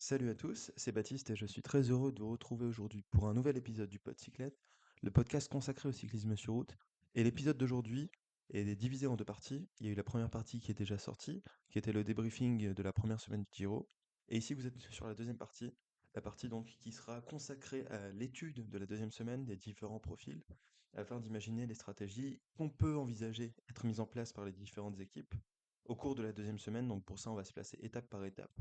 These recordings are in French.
Salut à tous, c'est Baptiste et je suis très heureux de vous retrouver aujourd'hui pour un nouvel épisode du Podcyclette, le podcast consacré au cyclisme sur route. Et l'épisode d'aujourd'hui est divisé en deux parties. Il y a eu la première partie qui est déjà sortie, qui était le débriefing de la première semaine du Giro. Et ici vous êtes sur la deuxième partie, la partie donc qui sera consacrée à l'étude de la deuxième semaine des différents profils, afin d'imaginer les stratégies qu'on peut envisager être mises en place par les différentes équipes au cours de la deuxième semaine. Donc pour ça on va se placer étape par étape.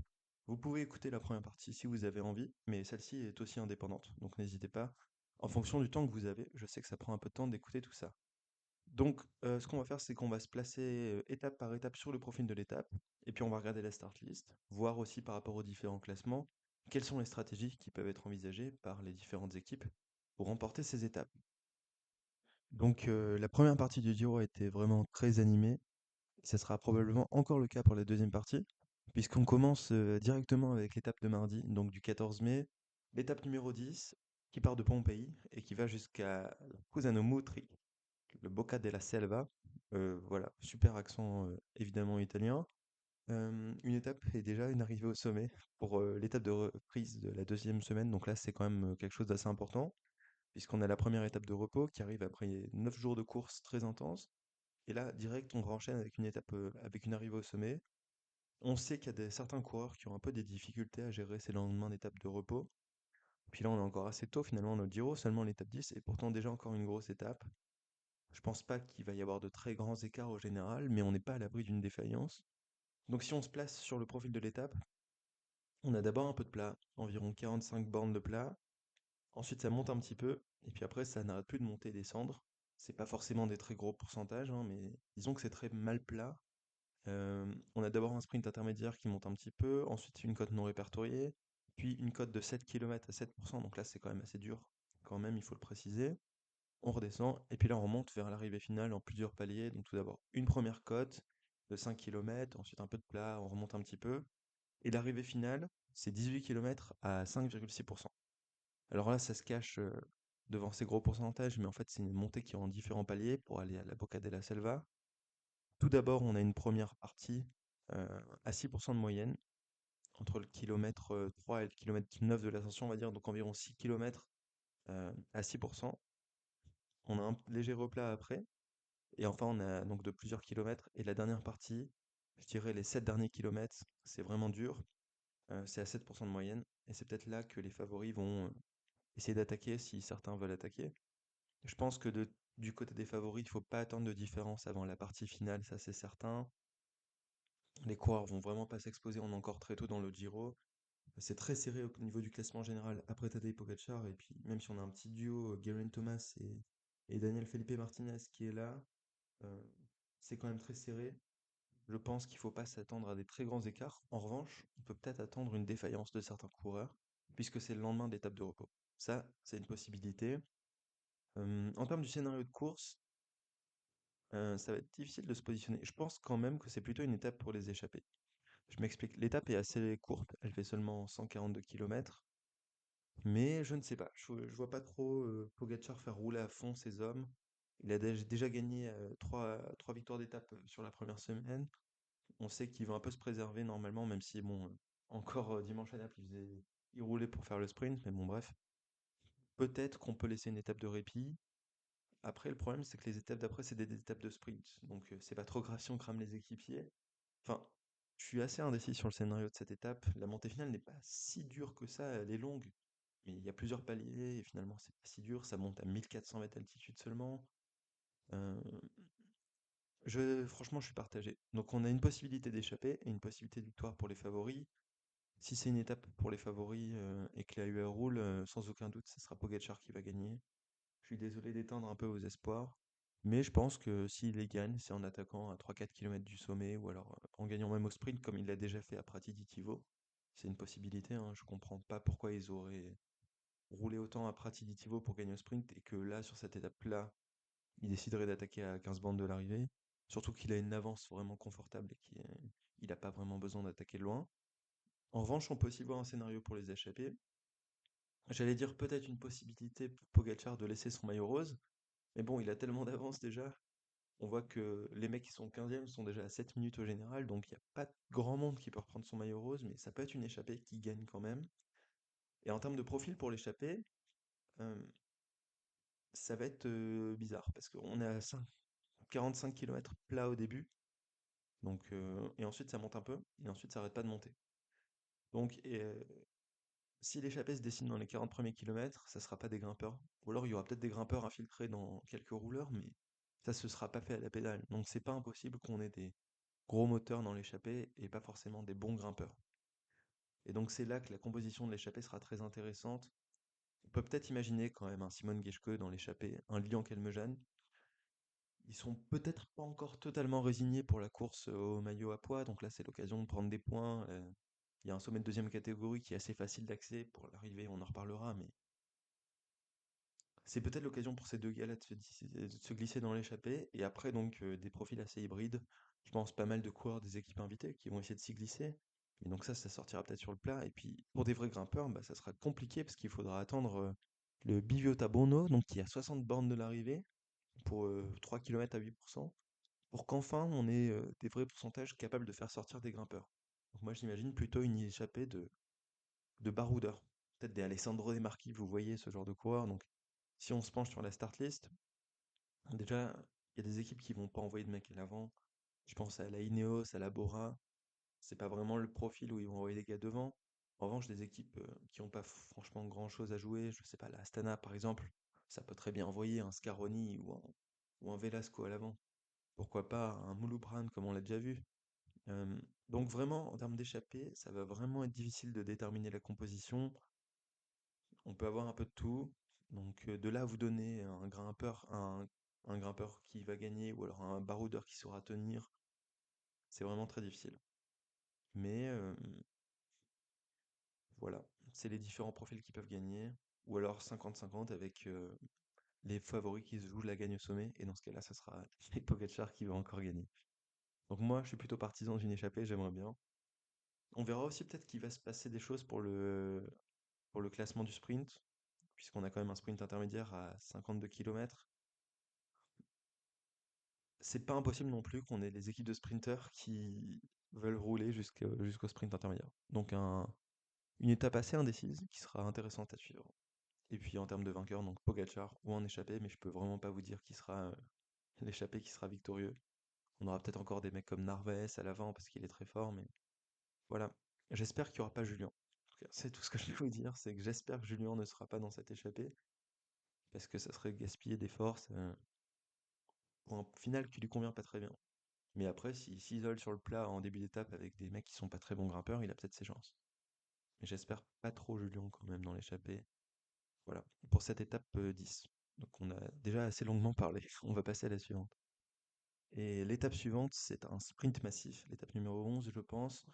Vous pouvez écouter la première partie si vous avez envie, mais celle-ci est aussi indépendante, donc n'hésitez pas. En fonction du temps que vous avez, je sais que ça prend un peu de temps d'écouter tout ça. Donc, ce qu'on va faire, c'est qu'on va se placer étape par étape sur le profil de l'étape, et puis on va regarder la start list, voir aussi par rapport aux différents classements, quelles sont les stratégies qui peuvent être envisagées par les différentes équipes pour remporter ces étapes. Donc, la première partie du Giro a été vraiment très animée. Ça sera probablement encore le cas pour la deuxième partie, puisqu'on commence directement avec l'étape de mardi, donc du 14 mai, l'étape numéro 10, qui part de Pompéi et qui va jusqu'à Cusano Mutri, le Bocca della Selva. Voilà, super accent évidemment italien. Une étape et déjà une arrivée au sommet pour l'étape de reprise de la deuxième semaine, donc là c'est quand même quelque chose d'assez important, puisqu'on a la première étape de repos qui arrive après 9 jours de course très intense. Et là, direct, on enchaîne avec une étape, avec une arrivée au sommet. On sait qu'il y a certains coureurs qui ont un peu des difficultés à gérer ces lendemains d'étape de repos. Puis là, on est encore assez tôt finalement dans le Giro, seulement l'étape 10, et pourtant déjà encore une grosse étape. Je pense pas qu'il va y avoir de très grands écarts au général, mais on n'est pas à l'abri d'une défaillance. Donc si on se place sur le profil de l'étape, on a d'abord un peu de plat, environ 45 bornes de plat. Ensuite, ça monte un petit peu, et puis après, ça n'arrête plus de monter et descendre. C'est pas forcément des très gros pourcentages, hein, mais disons que c'est très mal plat. On a d'abord un sprint intermédiaire qui monte un petit peu, ensuite une cote non répertoriée, puis une cote de 7 km à 7%, donc là c'est quand même assez dur, quand même il faut le préciser. On redescend, et puis là on remonte vers l'arrivée finale en plusieurs paliers, donc tout d'abord une première cote de 5 km, ensuite un peu de plat, on remonte un petit peu, et l'arrivée finale, c'est 18 km à 5,6%. Alors là ça se cache devant ces gros pourcentages, mais en fait c'est une montée qui est en différents paliers pour aller à la Bocca della Selva. Tout d'abord, on a une première partie à 6% de moyenne, entre le kilomètre 3 et le kilomètre 9 de l'ascension, on va dire, donc environ 6 kilomètres à 6%. On a un léger replat après, et enfin on a donc de plusieurs kilomètres, et la dernière partie, je dirais les 7 derniers kilomètres, c'est vraiment dur, c'est à 7% de moyenne, et c'est peut-être là que les favoris vont essayer d'attaquer si certains veulent attaquer. Je pense que du côté des favoris, il ne faut pas attendre de différence avant la partie finale, ça c'est certain. Les coureurs vont vraiment pas s'exposer, on est encore très tôt dans le Giro. C'est très serré au niveau du classement général après Tadej Pogacar, et puis même si on a un petit duo, Geraint Thomas et Daniel Felipe Martinez qui est là, euh, c'est quand même très serré. Je pense qu'il faut pas s'attendre à des très grands écarts. En revanche, on peut peut-être attendre une défaillance de certains coureurs, puisque c'est le lendemain d'étape de repos. Ça, c'est une possibilité. En termes du scénario de course, ça va être difficile de se positionner. Je pense quand même que c'est plutôt une étape pour les échappés. Je m'explique, l'étape est assez courte, elle fait seulement 142 km, mais je ne sais pas, je vois pas trop Pogacar faire rouler à fond ses hommes. Il a déjà gagné trois victoires d'étape sur la première semaine. On sait qu'il va un peu se préserver normalement, même si, bon, encore dimanche à Naples, il roulait pour faire le sprint, mais bon, bref. Peut-être qu'on peut laisser une étape de répit. Après, le problème, c'est que les étapes d'après, c'est des étapes de sprint, donc c'est pas trop grave si on crame les équipiers. Enfin, je suis assez indécis sur le scénario de cette étape. La montée finale n'est pas si dure que ça, elle est longue, mais il y a plusieurs paliers et finalement c'est pas si dur. Ça monte à 1400 mètres d'altitude seulement. Euh, franchement, je suis partagé. Donc on a une possibilité d'échapper et une possibilité de victoire pour les favoris. Si c'est une étape pour les favoris et que la UAE roule, sans aucun doute, ce sera Pogacar qui va gagner. Je suis désolé d'éteindre un peu vos espoirs, mais je pense que s'il les gagne, c'est en attaquant à 3-4 km du sommet, ou alors en gagnant même au sprint, comme il l'a déjà fait à Pratiditivo. C'est une possibilité, hein, je comprends pas pourquoi ils auraient roulé autant à Pratiditivo pour gagner au sprint, et que là, sur cette étape-là, ils décideraient d'attaquer à 15 bandes de l'arrivée. Surtout qu'il a une avance vraiment confortable et qu'il n'a pas vraiment besoin d'attaquer loin. En revanche, on peut aussi voir un scénario pour les échapper. J'allais dire peut-être une possibilité pour Pogacar de laisser son maillot rose, mais bon, il a tellement d'avance déjà. On voit que les mecs qui sont 15e sont déjà à 7 minutes au général, donc il n'y a pas grand monde qui peut reprendre son maillot rose, mais ça peut être une échappée qui gagne quand même. Et en termes de profil pour l'échappée, euh, ça va être bizarre, parce qu'on est à 45 km plat au début, donc, et ensuite ça monte un peu, et ensuite ça arrête pas de monter. Donc, si l'échappée se dessine dans les 40 premiers kilomètres, ça sera pas des grimpeurs. Ou alors il y aura peut-être des grimpeurs infiltrés dans quelques rouleurs, mais ça se sera pas fait à la pédale. Donc c'est pas impossible qu'on ait des gros moteurs dans l'échappée et pas forcément des bons grimpeurs. Et donc c'est là que la composition de l'échappée sera très intéressante. On peut peut-être imaginer quand même un Simone Geschke dans l'échappée, un Lilian Kelmejan. Ils sont peut-être pas encore totalement résignés pour la course au maillot à poids, donc là c'est l'occasion de prendre des points. Il y a un sommet de deuxième catégorie qui est assez facile d'accès pour l'arrivée, on en reparlera, mais c'est peut-être l'occasion pour ces deux gars-là de se glisser dans l'échappée. Et après, donc, des profils assez hybrides. Je pense pas mal de coureurs des équipes invitées qui vont essayer de s'y glisser. Mais donc ça sortira peut-être sur le plat. Et puis, pour des vrais grimpeurs, bah, ça sera compliqué parce qu'il faudra attendre le Biviota Bono, donc qui est à 60 bornes de l'arrivée, pour 3 km à 8%, pour qu'enfin on ait des vrais pourcentages capables de faire sortir des grimpeurs. Donc moi, j'imagine plutôt une échappée de baroudeurs. Peut-être des Alessandro De Marchi, vous voyez ce genre de coureur. Donc, si on se penche sur la start list, déjà, il y a des équipes qui vont pas envoyer de mecs à l'avant. Je pense à la Ineos, à la Bora. C'est pas vraiment le profil où ils vont envoyer des gars devant. En revanche, des équipes qui ont pas franchement grand-chose à jouer, je sais pas, la Astana par exemple, ça peut très bien envoyer un Scaroni ou un Velasco à l'avant. Pourquoi pas un Mouloubran comme on l'a déjà vu. Euh, donc vraiment, en termes d'échappée, ça va vraiment être difficile de déterminer la composition. On peut avoir un peu de tout. Donc de là à vous donner un grimpeur qui va gagner ou alors un baroudeur qui saura tenir, c'est vraiment très difficile. Mais voilà, c'est les différents profils qui peuvent gagner. Ou alors 50-50 avec les favoris qui se jouent la gagne au sommet. Et dans ce cas-là, ça sera les Pogacar qui va encore gagner. Donc moi, je suis plutôt partisan d'une échappée, j'aimerais bien. On verra aussi peut-être qu'il va se passer des choses pour le classement du sprint, puisqu'on a quand même un sprint intermédiaire à 52 km. C'est pas impossible non plus qu'on ait des équipes de sprinteurs qui veulent rouler jusqu'au sprint intermédiaire. Donc une étape assez indécise qui sera intéressante à suivre. Et puis en termes de vainqueur, donc Pogacar ou en échappée, mais je peux vraiment pas vous dire qui sera l'échappé qui sera victorieux. On aura peut-être encore des mecs comme Narvaez à l'avant parce qu'il est très fort, mais voilà. J'espère qu'il n'y aura pas Julien. En tout cas, c'est tout ce que je peux vous dire, c'est que j'espère que Julien ne sera pas dans cette échappée, parce que ça serait gaspiller des forces pour un final qui lui convient pas très bien. Mais après, s'il s'isole sur le plat en début d'étape avec des mecs qui sont pas très bons grimpeurs, il a peut-être ses chances. Mais j'espère pas trop Julien quand même dans l'échappée. Voilà, pour cette étape 10. Donc on a déjà assez longuement parlé. On va passer à la suivante. Et l'étape suivante, c'est un sprint massif, l'étape numéro 11, je pense.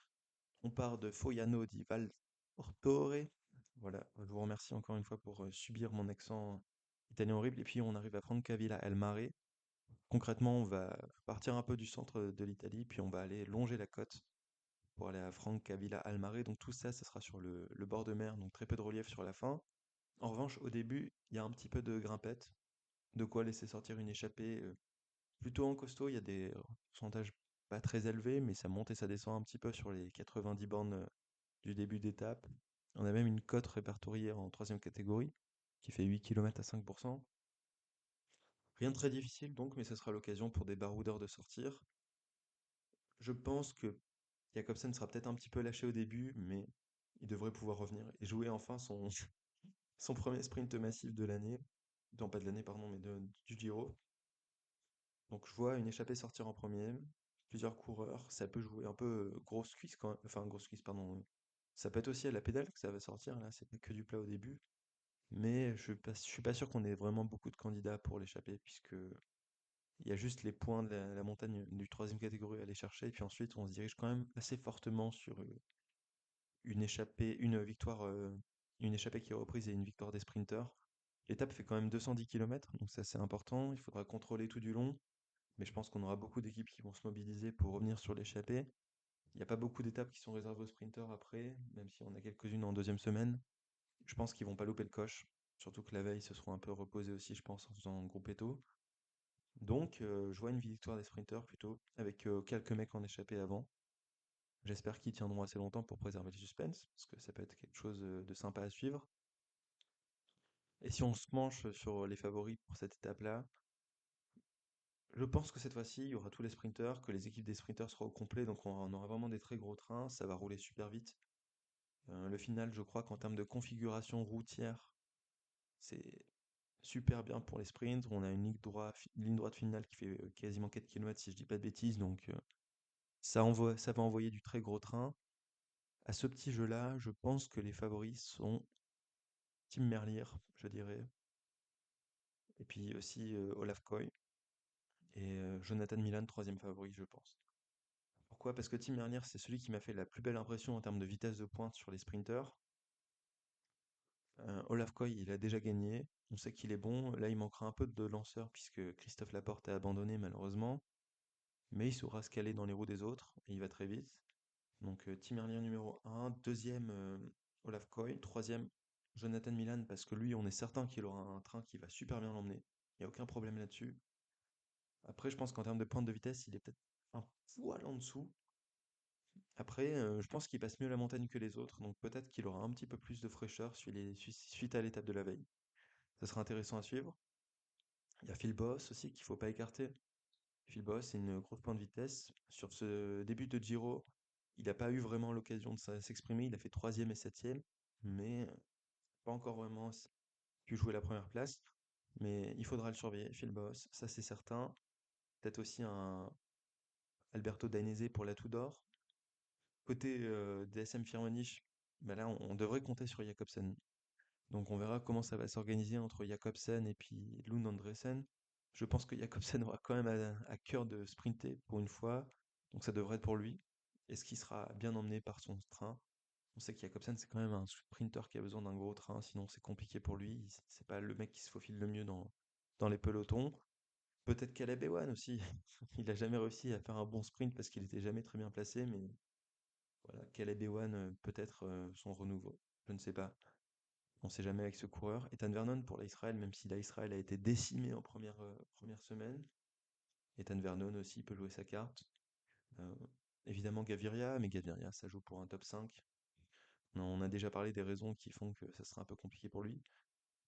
On part de Foiano di Val Tortore. Voilà, je vous remercie encore une fois pour subir mon accent italien horrible. Et puis on arrive à Francavilla al Mare. Concrètement, on va partir un peu du centre de l'Italie, puis on va aller longer la côte pour aller à Francavilla al Mare. Donc tout ça, ça sera sur le bord de mer, donc très peu de relief sur la fin. En revanche, au début, il y a un petit peu de grimpette, de quoi laisser sortir une échappée plutôt en costaud. Il y a des pourcentages pas très élevés, mais ça monte et ça descend un petit peu sur les 90 bornes du début d'étape. On a même une cote répertoriée en troisième catégorie, qui fait 8 km à 5%. Rien de très difficile donc, mais ce sera l'occasion pour des baroudeurs de sortir. Je pense que Jakobsen sera peut-être un petit peu lâché au début, mais il devrait pouvoir revenir et jouer enfin son premier sprint massif de l'année. Non, pas de l'année, pardon, mais du Giro. Donc je vois une échappée sortir en premier, plusieurs coureurs, ça peut jouer un peu grosse cuisse quand même, enfin grosse cuisse, pardon. Ça peut être aussi à la pédale que ça va sortir, là, c'est pas que du plat au début. Mais je suis pas sûr qu'on ait vraiment beaucoup de candidats pour l'échappée, puisque il y a juste les points de la montagne du troisième catégorie à aller chercher, et puis ensuite on se dirige quand même assez fortement sur une échappée, une échappée qui est reprise et une victoire des sprinteurs. L'étape fait quand même 210 km, donc c'est assez important. Il faudra contrôler tout du long, mais je pense qu'on aura beaucoup d'équipes qui vont se mobiliser pour revenir sur l'échappée. Il n'y a pas beaucoup d'étapes qui sont réservées aux sprinteurs après, même si on a quelques-unes en deuxième semaine. Je pense qu'ils vont pas louper le coche, surtout que la veille, ils se seront un peu reposés aussi, je pense, en faisant un groupe éto. Donc, je vois une victoire des sprinters plutôt, avec quelques mecs en échappée avant. J'espère qu'ils tiendront assez longtemps pour préserver le suspense, parce que ça peut être quelque chose de sympa à suivre. Et si on se penche sur les favoris pour cette étape-là, je pense que cette fois-ci, il y aura tous les sprinters, que les équipes des sprinters seront au complet, donc on aura vraiment des très gros trains, ça va rouler super vite. Le final, je crois qu'en termes de configuration routière, c'est super bien pour les sprints. On a une ligne droite finale qui fait quasiment 4 km si je dis pas de bêtises, donc ça va envoyer du très gros train. À ce petit jeu-là, je pense que les favoris sont Tim Merlier, je dirais, et puis aussi Olaf Koy, et Jonathan Milan, troisième favori, je pense. Pourquoi? Parce que Tim Merlier, c'est celui qui m'a fait la plus belle impression en termes de vitesse de pointe sur les sprinters. Olaf Koy, il a déjà gagné. On sait qu'il est bon. Là, il manquera un peu de lanceur puisque Christophe Laporte a abandonné malheureusement. Mais il saura se caler dans les roues des autres et il va très vite. Donc Tim Merlier numéro un, deuxième Olaf Koy, troisième Jonathan Milan parce que lui, on est certain qu'il aura un train qui va super bien l'emmener. Il n'y a aucun problème là-dessus. Après, je pense qu'en termes de pointe de vitesse, il est peut-être un poil en dessous. Après, je pense qu'il passe mieux la montagne que les autres, donc peut-être qu'il aura un petit peu plus de fraîcheur suite à l'étape de la veille. Ça sera intéressant à suivre. Il y a Phil Boss aussi qu'il faut pas écarter. Phil Boss, c'est une grosse pointe de vitesse. Sur ce début de Giro, il n'a pas eu vraiment l'occasion de s'exprimer. Il a fait troisième et septième, mais pas encore vraiment pu jouer la première place. Mais il faudra le surveiller, Phil Boss, ça c'est certain. Peut-être aussi un Alberto Dainese pour l'atout d'or. Côté DSM Firmenich, bah là on devrait compter sur Jakobsen. Donc on verra comment ça va s'organiser entre Jakobsen et puis Lund Andresen. Je pense que Jakobsen aura quand même à cœur de sprinter pour une fois, donc ça devrait être pour lui. Est-ce qu'il sera bien emmené par son train? On sait que Jakobsen c'est quand même un sprinter qui a besoin d'un gros train, sinon c'est compliqué pour lui. C'est pas le mec qui se faufile le mieux dans les pelotons. Peut-être Caleb Ewan aussi. Il a jamais réussi à faire un bon sprint parce qu'il était jamais très bien placé, mais voilà, Caleb Ewan peut-être son renouveau. Je ne sais pas. On sait jamais avec ce coureur. Ethan Vernon pour l'Israël, même si l'Israël a été décimé en première semaine. Ethan Vernon aussi peut jouer sa carte. Euh, Évidemment Gaviria, mais Gaviria, ça joue pour un top 5. On a déjà parlé des raisons qui font que ça sera un peu compliqué pour lui.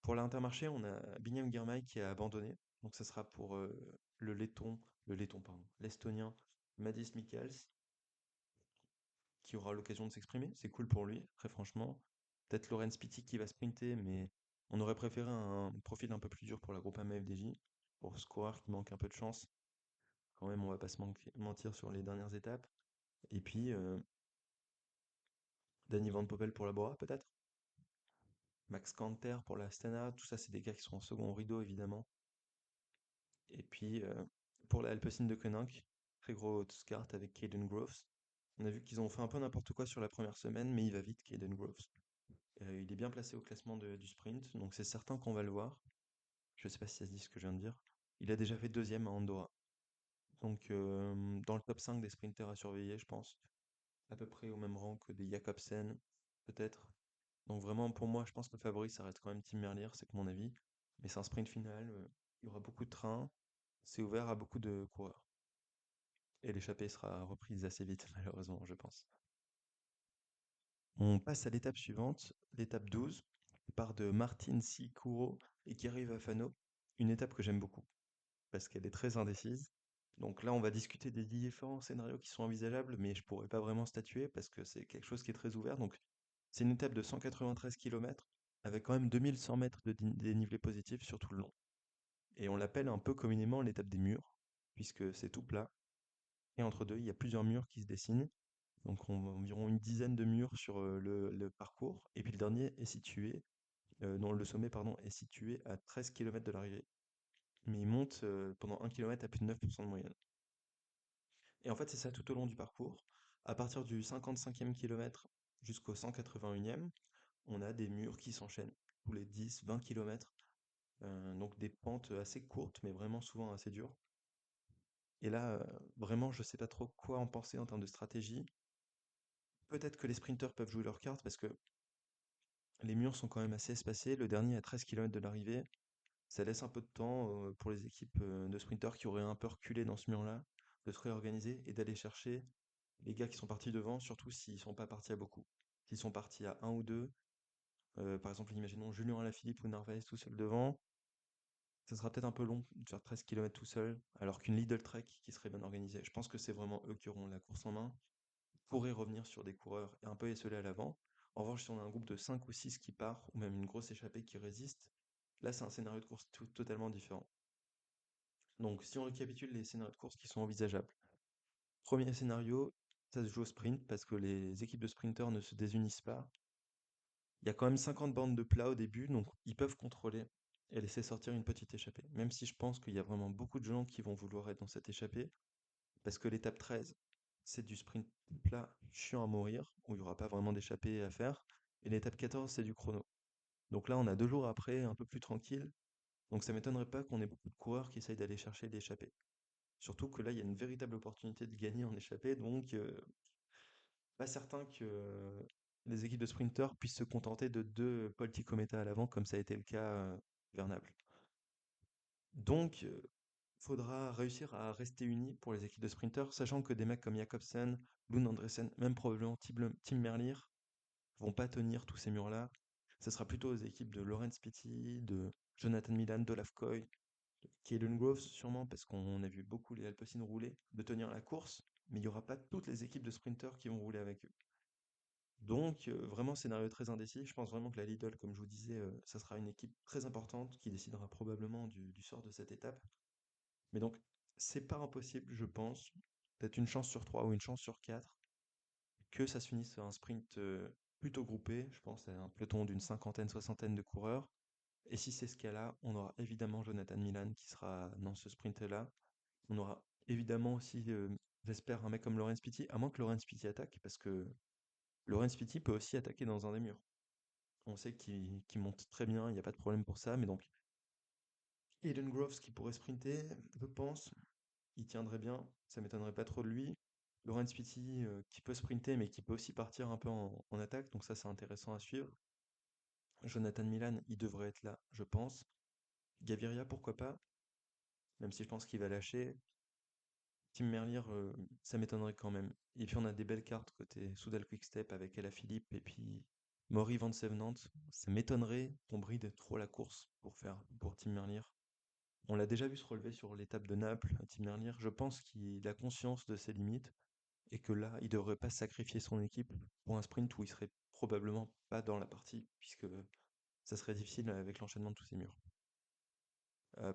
Pour l'Intermarché, on a Binyam Girmay qui a abandonné. Donc ça sera pour pardon, l'Estonien Madis Mikkels, qui aura l'occasion de s'exprimer. C'est cool pour lui, très franchement. Peut-être Lorenz Pitti qui va sprinter, mais on aurait préféré un profil un peu plus dur pour la groupe AMA-FDJ, pour ce coureur qui manque un peu de chance. Quand même, on va pas mentir sur les dernières étapes. Et puis, Danny Van Poppel pour la Bora, peut-être. Max Canter pour la Stana. Tout ça, c'est des gars qui sont en second rideau, évidemment. Et puis, pour la Alpecin de Koninck, très gros start avec Caden Groves. On a vu qu'ils ont fait un peu n'importe quoi sur la première semaine, mais il va vite, Caden Groves. Il est bien placé au classement du sprint, donc c'est certain qu'on va le voir. Je sais pas si ça se dit ce que je viens de dire. Il a déjà fait deuxième à Andorra. Donc dans le top 5 des sprinters à surveiller, je pense. À peu près au même rang que des Jakobsen, peut-être. Donc vraiment, pour moi, je pense que le favori, ça reste quand même Tim Merlier, c'est que mon avis. Mais c'est un sprint final, il y aura beaucoup de trains, c'est ouvert à beaucoup de coureurs. Et l'échappée sera reprise assez vite, malheureusement, je pense. On passe à l'étape suivante, l'étape 12, qui part de Martin Sicuro et qui arrive à Fano. Une étape que j'aime beaucoup, parce qu'elle est très indécise. Donc là, on va discuter des différents scénarios qui sont envisageables, mais je pourrais pas vraiment statuer parce que c'est quelque chose qui est très ouvert. Donc, c'est une étape de 193 km avec quand même 2100 mètres de dénivelé positif sur tout le long. Et on l'appelle un peu communément l'étape des murs, puisque c'est tout plat. Et entre deux, il y a plusieurs murs qui se dessinent. Donc, on a environ une dizaine de murs sur le parcours. Et puis le dernier est situé, non, le sommet, pardon, est situé à 13 km de l'arrivée. Mais il monte pendant 1 km à plus de 9% de moyenne. Et en fait, c'est ça tout au long du parcours. À partir du 55e kilomètre jusqu'au 181e, on a des murs qui s'enchaînent tous les 10-20 kilomètres. Donc des pentes assez courtes, mais vraiment souvent assez dures. Et là, vraiment, je sais pas trop quoi en penser en termes de stratégie. Peut-être que les sprinters peuvent jouer leur carte parce que les murs sont quand même assez espacés. Le dernier à 13 km de l'arrivée, Ça laisse un peu de temps pour les équipes de sprinteurs qui auraient un peu reculé dans ce mur-là, de se réorganiser et d'aller chercher les gars qui sont partis devant, surtout s'ils sont pas partis à beaucoup. S'ils sont partis à un ou deux, par exemple, imaginons Julien Alaphilippe ou Narvaez tout seul devant, ça sera peut-être un peu long de faire 13 kilomètres tout seul, alors qu'une Lidl Trek qui serait bien organisée, je pense que c'est vraiment eux qui auront la course en main, pourraient revenir sur des coureurs et un peu esseler à l'avant. En revanche, si on a un groupe de 5 ou 6 qui part, ou même une grosse échappée qui résiste, là c'est un scénario de course totalement différent. Donc si on récapitule les scénarios de course qui sont envisageables. Premier scénario, ça se joue au sprint parce que les équipes de sprinteurs ne se désunissent pas. Il y a quand même 50 bandes de plat au début, donc ils peuvent contrôler et laisser sortir une petite échappée. Même si je pense qu'il y a vraiment beaucoup de gens qui vont vouloir être dans cette échappée, parce que l'étape 13, c'est du sprint plat chiant à mourir, où il n'y aura pas vraiment d'échappée à faire. Et l'étape 14, c'est du chrono. Donc là, on a 2 jours après, un peu plus tranquille. Donc ça m'étonnerait pas qu'on ait beaucoup de coureurs qui essayent d'aller chercher l'échappée. Surtout que là, il y a une véritable opportunité de gagner en échappée, donc pas certain que les équipes de sprinteurs puissent se contenter de 2 Paul Ticometa à l'avant, comme ça a été le cas vers Naples. Donc, faudra réussir à rester unis pour les équipes de sprinteurs, sachant que des mecs comme Jakobsen, Lund Andresen, même probablement Tim Merlier, vont pas tenir tous ces murs-là. Ce sera plutôt aux équipes de Laurens Pitty, de Jonathan Milan, d'Olaf Koy, Caden Groves sûrement, parce qu'on a vu beaucoup les Alpecin rouler, de tenir la course, mais il n'y aura pas toutes les équipes de sprinteurs qui vont rouler avec eux. Donc, vraiment scénario très indécis. Je pense vraiment que la Lidl, comme je vous disais, ça sera une équipe très importante qui décidera probablement du sort de cette étape. Mais donc, c'est pas impossible, je pense, peut-être une chance sur 3 ou une chance sur 4, que ça se finisse sur un sprint plutôt groupé. Je pense à un peloton d'une cinquantaine, soixantaine de coureurs. Et si c'est ce cas-là, on aura évidemment Jonathan Milan qui sera dans ce sprint-là. On aura évidemment aussi, j'espère, un mec comme Laurens Pitty, à moins que Laurens Pitty attaque, parce que Laurens Pitty peut aussi attaquer dans un des murs. On sait qu'il monte très bien, il n'y a pas de problème pour ça, mais donc Aiden Groves qui pourrait sprinter, je pense, il tiendrait bien, ça m'étonnerait pas trop de lui. Laurent Spiti qui peut sprinter mais qui peut aussi partir un peu en attaque, donc ça c'est intéressant à suivre. Jonathan Milan, il devrait être là, je pense. Gaviria, pourquoi pas, même si je pense qu'il va lâcher. Tim Merlier, ça m'étonnerait quand même. Et puis on a des belles cartes côté Soudal Quickstep avec Ella Philippe et puis Maury Van Sevenant. Ça m'étonnerait qu'on bride trop la course pour Tim Merlier. On l'a déjà vu se relever sur l'étape de Naples, Tim Merlier. Je pense qu'il a conscience de ses limites et que là, il devrait pas sacrifier son équipe pour un sprint où il serait probablement pas dans la partie, puisque ça serait difficile avec l'enchaînement de tous ces murs.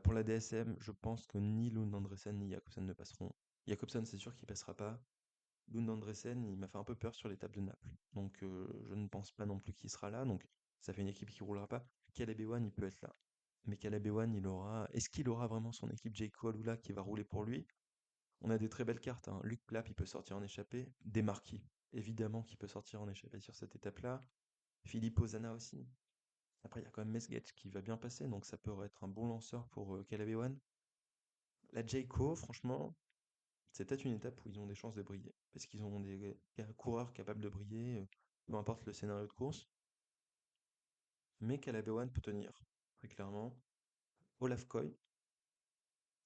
Pour la DSM, je pense que ni Lund Andresen ni Jakobsen ne passeront. Jakobsen, c'est sûr qu'il passera pas. Lund Andresen, il m'a fait un peu peur sur l'étape de Naples. Donc je ne pense pas non plus qu'il sera là. Donc ça fait une équipe qui roulera pas. Caleb Ewan, il peut être là. Mais Caleb Ewan, il aura. Est-ce qu'il aura vraiment son équipe Jayco Alula qui va rouler pour lui? On a des très belles cartes, hein. Luc Plapp, il peut sortir en échappée. Desmarquis, évidemment, qui peut sortir en échappée sur cette étape-là. Philippe Ozana aussi. Après, il y a quand même Mesgec qui va bien passer, donc ça pourrait être un bon lanceur pour Caleb Ewan. La Jayco, franchement, c'est peut-être une étape où ils ont des chances de briller. Parce qu'ils ont des coureurs capables de briller, peu importe le scénario de course. Mais Caleb Ewan peut tenir, très clairement. Olaf Koy,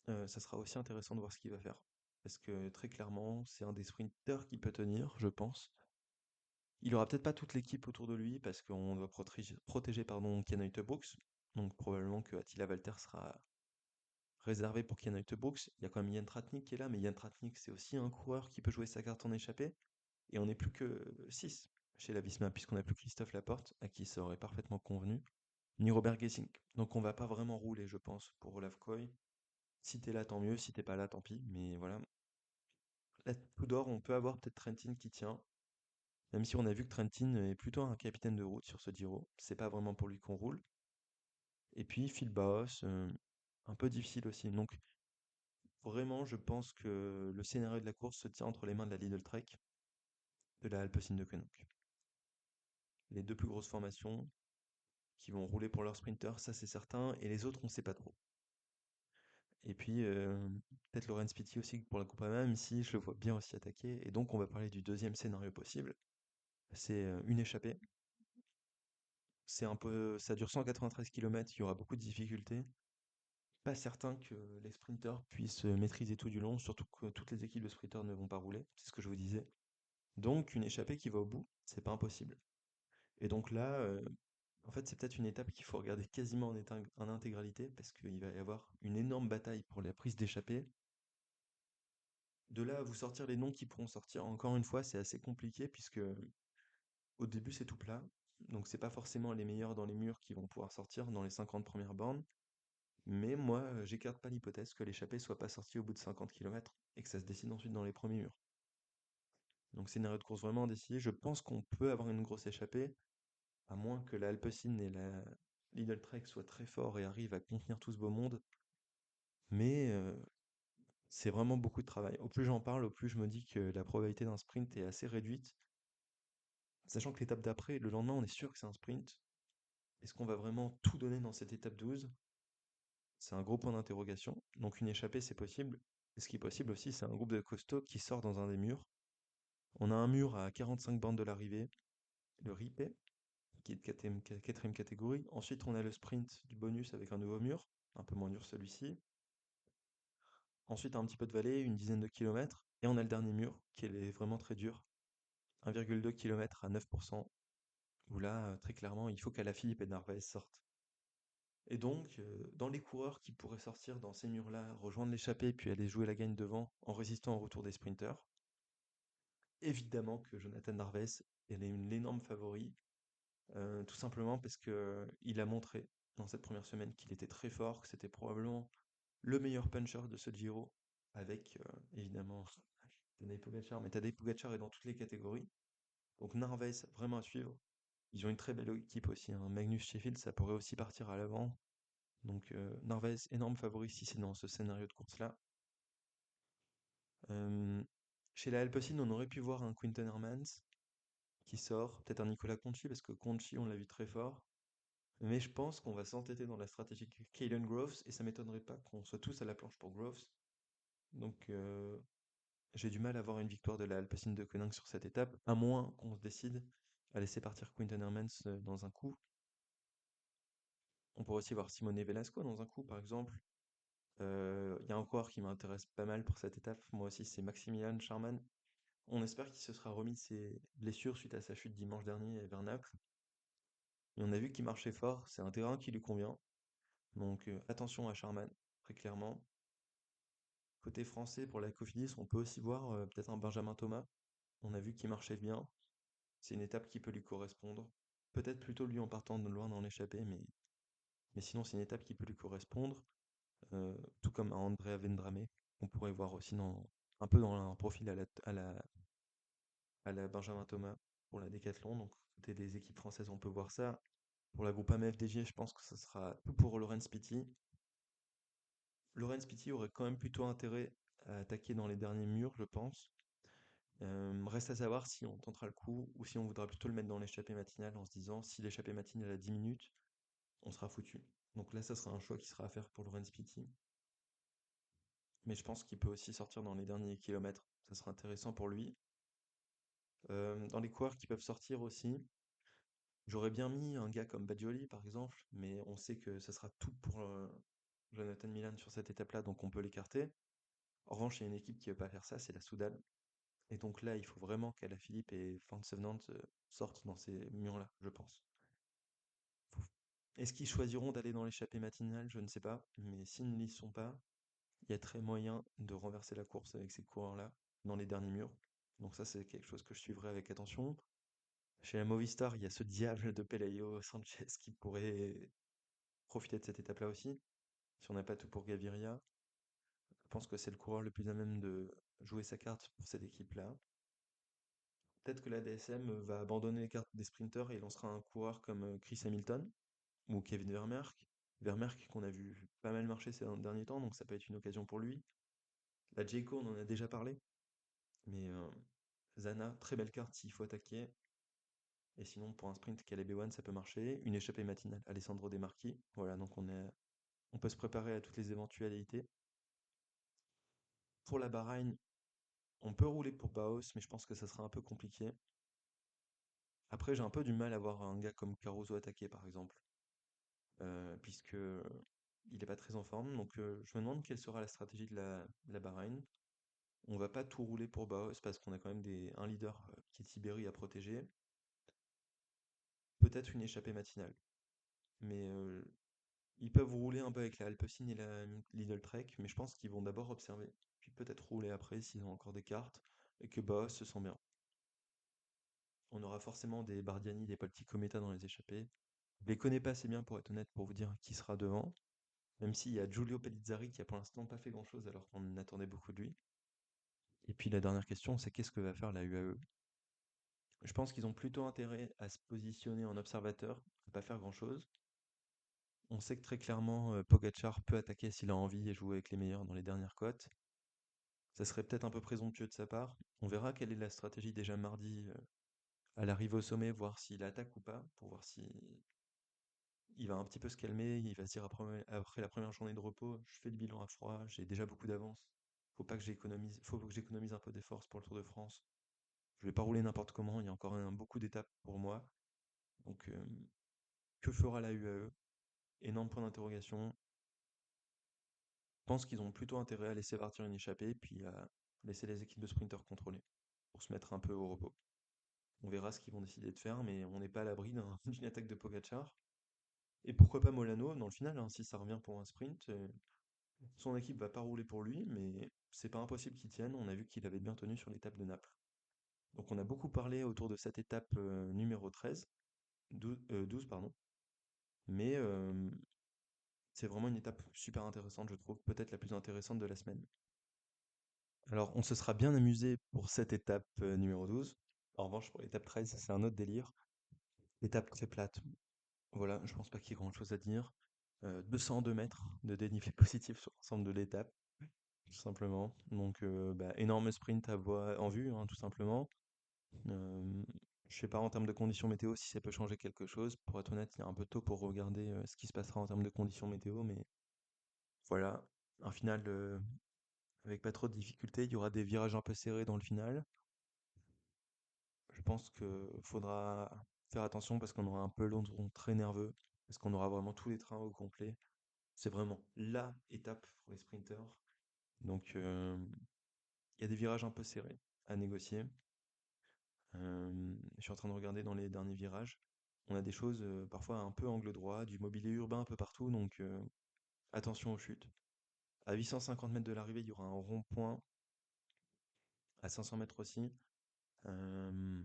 ça sera aussi intéressant de voir ce qu'il va faire. Parce que très clairement, c'est un des sprinters qui peut tenir, je pense. Il aura peut-être pas toute l'équipe autour de lui parce qu'on doit protéger pardon, Ken Brooks. Donc probablement que Attila Valter sera réservé pour Ken Brooks. Il y a quand même Jan Tratnik qui est là, mais Jan Tratnik c'est aussi un coureur qui peut jouer sa carte en échappée. Et on n'est plus que 6 chez la Visma, puisqu'on n'a plus Christophe Laporte, à qui ça aurait parfaitement convenu, ni Robert Gesink. Donc on va pas vraiment rouler, je pense, pour Olaf Koy. Si t'es là, tant mieux. Si t'es pas là, tant pis. Mais voilà. Là, tout d'or, on peut avoir peut-être Trentin qui tient. Même si on a vu que Trentin est plutôt un capitaine de route sur ce Giro, c'est pas vraiment pour lui qu'on roule. Et puis Phil Baos, un peu difficile aussi. Donc vraiment, je pense que le scénario de la course se tient entre les mains de la Lidl Trek, de la Alpecin de Koenig. Les deux plus grosses formations qui vont rouler pour leurs sprinters, ça c'est certain, et les autres on sait pas trop. Et puis peut-être Laurent Pitty aussi pour la Coupe même si je le vois bien aussi attaquer. Et donc on va parler du deuxième scénario possible. C'est une échappée. C'est un peu, ça dure 193 km, il y aura beaucoup de difficultés. pas certain que les sprinters puissent maîtriser tout du long, surtout que toutes les équipes de sprinters ne vont pas rouler, c'est ce que je vous disais. Donc une échappée qui va au bout, c'est pas impossible. Et donc là, en fait, c'est peut-être une étape qu'il faut regarder quasiment en intégralité, parce qu'il va y avoir une énorme bataille pour la prise d'échappée. De là à vous sortir les noms qui pourront sortir, encore une fois, c'est assez compliqué, puisque au début c'est tout plat, donc c'est pas forcément les meilleurs dans les murs qui vont pouvoir sortir dans les 50 premières bornes. Mais moi, j'écarte pas l'hypothèse que l'échappée soit pas sortie au bout de 50 kilomètres et que ça se décide ensuite dans les premiers murs. Donc scénario de course vraiment décidé. Je pense qu'on peut avoir une grosse échappée, à moins que la Alpecin et la Lidl Trek soient très forts et arrivent à contenir tout ce beau monde. Mais c'est vraiment beaucoup de travail. Au plus j'en parle, au plus je me dis que la probabilité d'un sprint est assez réduite. Sachant que l'étape d'après, le lendemain, on est sûr que c'est un sprint. Est-ce qu'on va vraiment tout donner dans cette étape 12? C'est un gros point d'interrogation. Donc une échappée, c'est possible. Et ce qui est possible aussi, c'est un groupe de costauds qui sort dans un des murs. On a un mur à 45 bornes de l'arrivée, le RIP, qui est de quatrième catégorie. Ensuite, on a le sprint du bonus avec un nouveau mur, un peu moins dur celui-ci. Ensuite, un petit peu de vallée, une dizaine de kilomètres. Et on a le dernier mur, qui est vraiment très dur, 1,2 km à 9%, où là, très clairement, il faut qu'Alaphilippe et Narvaez sortent. Et donc, dans les coureurs qui pourraient sortir dans ces murs-là, rejoindre l'échappée puis aller jouer la gagne devant en résistant au retour des sprinters, évidemment que Jonathan Narvaez est l'énorme favori, tout simplement parce que il a montré dans cette première semaine qu'il était très fort, que c'était probablement le meilleur puncher de ce Giro, avec évidemment Tadej Pogacar, mais Tadej Pogacar est dans toutes les catégories. Donc Narvaez, vraiment à suivre. Ils ont une très belle équipe aussi, hein. Magnus Sheffield, ça pourrait aussi partir à l'avant. Donc Narvaez, énorme favori si c'est dans ce scénario de course-là. Euh, Chez la Alpecin, on aurait pu voir un Quinten Hermans qui sort, peut-être un Nicolas Conchi, parce que Conchi, on l'a vu très fort. Mais je pense qu'on va s'entêter dans la stratégie Caden Groves, et ça m'étonnerait pas qu'on soit tous à la planche pour Groves. Donc j'ai du mal à voir une victoire de la Alpecin de Koenig sur cette étape, à moins qu'on se décide à laisser partir Quinten Hermans dans un coup. On pourrait aussi voir Simone Velasco dans un coup, par exemple. Il y a un coureur qui m'intéresse pas mal pour cette étape, moi aussi, c'est Maximilian Charman. On espère qu'il se sera remis de ses blessures suite à sa chute dimanche dernier vers Naples. Et on a vu qu'il marchait fort, c'est un terrain qui lui convient. Donc attention à Charman, très clairement. Côté français, pour la Cofidis, on peut aussi voir peut-être un Benjamin Thomas. On a vu qu'il marchait bien. C'est une étape qui peut lui correspondre. Peut-être plutôt lui en partant de loin dans l'échappée, mais sinon c'est une étape qui peut lui correspondre. Tout comme à Andrea Vendrame, qu'on pourrait voir aussi un peu dans un profil à la Benjamin Thomas pour la Décathlon. Donc, côté des équipes françaises, on peut voir ça. Pour la Groupama FDJ, je pense que ce sera tout pour Laurent Pitty. Laurent Pitty aurait quand même plutôt intérêt à attaquer dans les derniers murs, je pense. Reste à savoir si on tentera le coup ou si on voudra plutôt le mettre dans l'échappée matinale en se disant si l'échappée matinale a 10 minutes, on sera foutu. Donc là, ça sera un choix qui sera à faire pour Laurent Pitty. Mais je pense qu'il peut aussi sortir dans les derniers kilomètres. Ça sera intéressant pour lui. Dans les coureurs qui peuvent sortir aussi, j'aurais bien mis un gars comme Badjoli, par exemple, mais on sait que ça sera tout pour Jonathan Milan sur cette étape-là, donc on peut l'écarter. En revanche, il y a une équipe qui ne veut pas faire ça, c'est la Soudal. Et donc là, il faut vraiment qu'Alaphilippe et Van Sevenant sortent dans ces murs-là, je pense. Faut- Est-ce qu'ils choisiront d'aller dans l'échappée matinale? Je ne sais pas, mais s'ils ne l'y sont pas, il y a très moyen de renverser la course avec ces coureurs-là dans les derniers murs. Donc ça, c'est quelque chose que je suivrai avec attention. Chez la Movistar, il y a ce diable de Pelayo Sanchez qui pourrait profiter de cette étape-là aussi. Si on n'a pas tout pour Gaviria, je pense que c'est le coureur le plus à même de jouer sa carte pour cette équipe-là. Peut-être que la DSM va abandonner les cartes des sprinters et lancera un coureur comme Chris Hamilton ou Kevin Vermeerk. Vermeerk qu'on a vu pas mal marcher ces derniers temps, donc ça peut être une occasion pour lui. La Jayco, on en a déjà parlé, mais Zana, très belle carte s'il faut attaquer. Et sinon, pour un sprint Caleb Ewan, ça peut marcher. Une échappée matinale, Alessandro De Marchi. Voilà, donc on peut se préparer à toutes les éventualités. Pour la Bahreïn, on peut rouler pour Baos, mais je pense que ça sera un peu compliqué. Après, j'ai un peu du mal à voir un gars comme Caruso attaquer, par exemple. Puisque il est pas très en forme, donc je me demande quelle sera la stratégie de la Bahreïn. On va pas tout rouler pour Bauhaus parce qu'on a quand même un leader qui est Tiberi à protéger. Peut-être une échappée matinale, mais ils peuvent rouler un peu avec la Alpecin et la Lidl Trek, mais je pense qu'ils vont d'abord observer, puis peut-être rouler après s'ils ont encore des cartes et que Bauhaus se sent bien. On aura forcément des Bardiani, des Polti Cometa dans les échappées. Je les connais pas assez bien pour être honnête pour vous dire qui sera devant, même s'il y a Giulio Pellizzari qui a pour l'instant pas fait grand-chose alors qu'on attendait beaucoup de lui. Et puis la dernière question, c'est qu'est-ce que va faire la UAE? Je pense qu'ils ont plutôt intérêt à se positionner en observateur, à pas faire grand-chose. On sait que très clairement, Pogacar peut attaquer s'il a envie et jouer avec les meilleurs dans les dernières cotes. Ça serait peut-être un peu présomptueux de sa part. On verra quelle est la stratégie déjà mardi à l'arrivée au sommet, voir s'il attaque ou pas, pour voir si il va un petit peu se calmer, il va se dire après la première journée de repos, je fais le bilan à froid, j'ai déjà beaucoup d'avance. Faut que j'économise un peu des forces pour le Tour de France. Je vais pas rouler n'importe comment, il y a encore beaucoup d'étapes pour moi. Donc, que fera la UAE? Énorme point d'interrogation. Je pense qu'ils ont plutôt intérêt à laisser partir une échappée, puis à laisser les équipes de sprinters contrôler, pour se mettre un peu au repos. On verra ce qu'ils vont décider de faire, mais on n'est pas à l'abri d'une attaque de Pogacar. Et pourquoi pas Molano dans le final, hein, si ça revient pour un sprint. Son équipe va pas rouler pour lui, mais c'est pas impossible qu'il tienne. On a vu qu'il avait bien tenu sur l'étape de Naples. Donc on a beaucoup parlé autour de cette étape numéro 13, 12, pardon. Mais c'est vraiment une étape super intéressante, je trouve, peut-être la plus intéressante de la semaine. Alors, on se sera bien amusé pour cette étape numéro 12. En revanche, pour l'étape 13, c'est un autre délire. L'étape très plate. Voilà, je pense pas qu'il y ait grand-chose à dire. 202 mètres de dénivelé positif sur l'ensemble de l'étape, tout simplement. Donc, bah, énorme sprint à voir en vue, hein, tout simplement. Euh, je sais pas en termes de conditions météo si ça peut changer quelque chose. Pour être honnête, il y a un peu tôt pour regarder ce qui se passera en termes de conditions météo, mais voilà, un final avec pas trop de difficultés. Il y aura des virages un peu serrés dans le final. Je pense que faudra faire attention parce qu'on aura un peloton très nerveux, parce qu'on aura vraiment tous les trains au complet. C'est vraiment la étape pour les sprinters. Donc il y a des virages un peu serrés à négocier. Je suis en train de regarder dans les derniers virages. On a des choses parfois un peu angle droit, du mobilier urbain un peu partout, donc attention aux chutes. À 850 mètres de l'arrivée, il y aura un rond-point, à 500 mètres aussi.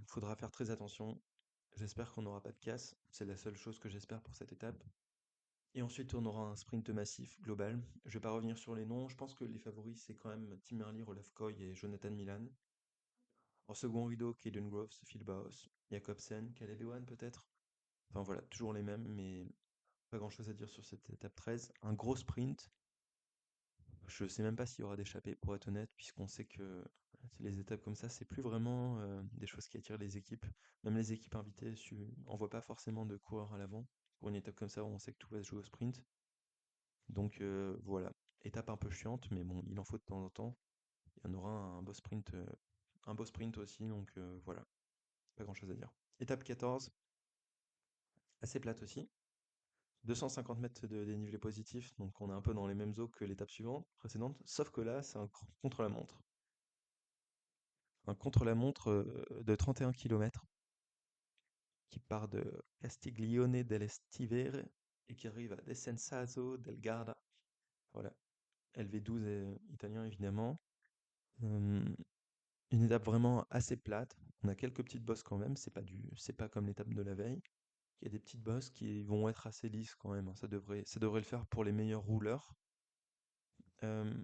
Faudra faire très attention. J'espère qu'on n'aura pas de casse. C'est la seule chose que j'espère pour cette étape. Et ensuite, on aura un sprint massif global. Je vais pas revenir sur les noms. Je pense que les favoris, c'est quand même Tim Merlier, Olaf Koy et Jonathan Milan. En second rideau, Caden Groves, Phil Bauhaus, Jacobsen, Caleb Ewan peut-être. Enfin voilà, toujours les mêmes, mais pas grand-chose à dire sur cette étape 13. Un gros sprint. Je sais même pas s'il y aura d'échappée, pour être honnête, puisqu'on sait que les étapes comme ça, c'est plus vraiment des choses qui attirent les équipes. Même les équipes invitées envoient pas forcément de coureurs à l'avant. Pour une étape comme ça, où on sait que tout va se jouer au sprint. Donc voilà, étape un peu chiante, mais bon, il en faut de temps en temps. Il y en aura un beau sprint aussi, donc voilà, pas grand-chose à dire. Étape 14, assez plate aussi. 250 mètres de dénivelé positif, donc on est un peu dans les mêmes eaux que l'étape suivante, précédente, sauf que là, c'est un contre-la-montre. Un contre-la-montre de 31 km qui part de Castiglione dell'Estivere et qui arrive à Descensato del Garda. Voilà, LV12 italien évidemment. Euh, une étape vraiment assez plate. On a quelques petites bosses quand même, c'est pas comme l'étape de la veille. Il y a des petites bosses qui vont être assez lisses quand même, hein. Ça devrait le faire pour les meilleurs rouleurs. Euh,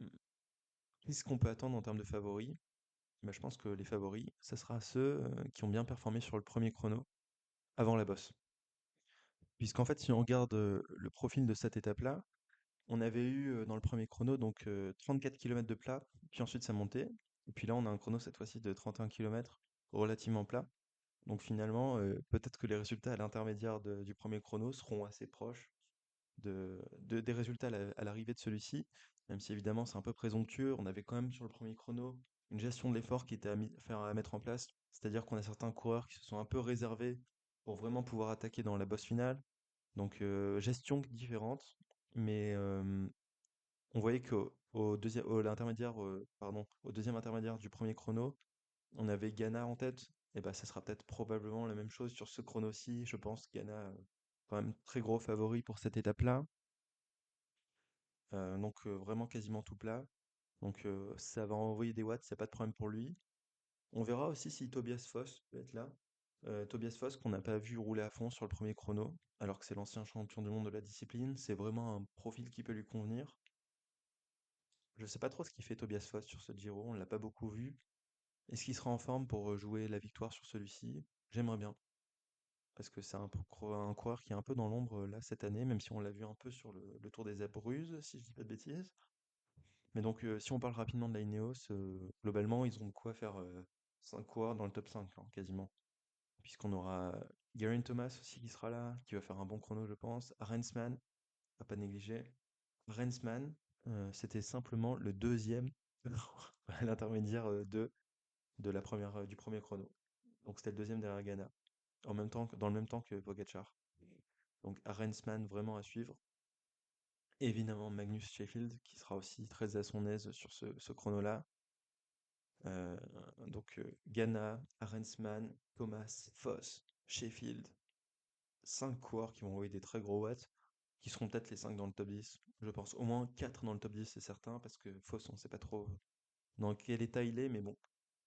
Qu'est-ce qu'on peut attendre en termes de favoris? Bah, je pense que les favoris, ça sera ceux qui ont bien performé sur le premier chrono avant la bosse. Puisqu'en fait, si on regarde le profil de cette étape-là, on avait eu dans le premier chrono donc 34 km de plat, puis ensuite ça montait. Et puis là, on a un chrono cette fois-ci de 31 km relativement plat. Donc finalement, peut-être que les résultats à l'intermédiaire du premier chrono seront assez proches des résultats à l'arrivée de celui-ci, même si évidemment c'est un peu présomptueux. On avait quand même sur le premier chrono une gestion de l'effort qui était à mettre en place. C'est-à-dire qu'on a certains coureurs qui se sont un peu réservés pour vraiment pouvoir attaquer dans la bosse finale. Donc gestion différente. Mais on voyait qu'au deuxième, au, l'intermédiaire, pardon, au deuxième intermédiaire du premier chrono, on avait Ghana en tête. Et bah, ça sera peut-être probablement la même chose sur ce chrono-ci. Je pense Ghana, quand même très gros favori pour cette étape-là. Donc vraiment quasiment tout plat. Donc ça va envoyer des watts, c'est pas de problème pour lui. On verra aussi si Tobias Foss peut être là. Tobias Foss qu'on n'a pas vu rouler à fond sur le premier chrono, alors que c'est l'ancien champion du monde de la discipline. C'est vraiment un profil qui peut lui convenir. Je sais pas trop ce qu'il fait Tobias Foss sur ce Giro, on l'a pas beaucoup vu. Est-ce qu'il sera en forme pour jouer la victoire sur celui-ci? J'aimerais bien, parce que c'est un coureur qui est un peu dans l'ombre là cette année, même si on l'a vu un peu sur le Tour des Abruzzes, si je dis pas de bêtises. Mais donc, si on parle rapidement de la Ineos, globalement, ils ont de quoi faire 5 coureurs dans le top 5, hein, quasiment. Puisqu'on aura Geraint Thomas aussi qui sera là, qui va faire un bon chrono, je pense. Arensman, à pas négliger. Arensman, c'était simplement le deuxième à l'intermédiaire de la première, du premier chrono. Donc c'était le deuxième derrière Ghana, dans le même temps que Pogacar. Donc Arensman vraiment à suivre. Évidemment Magnus Sheffield qui sera aussi très à son aise sur ce chrono-là. Euh, donc Ghana, Arensman, Thomas, Foss, Sheffield, 5 coureurs qui vont envoyer des très gros watts, qui seront peut-être les 5 dans le top 10. Je pense au moins 4 dans le top 10, c'est certain, parce que Foss, on sait pas trop dans quel état il est, mais bon,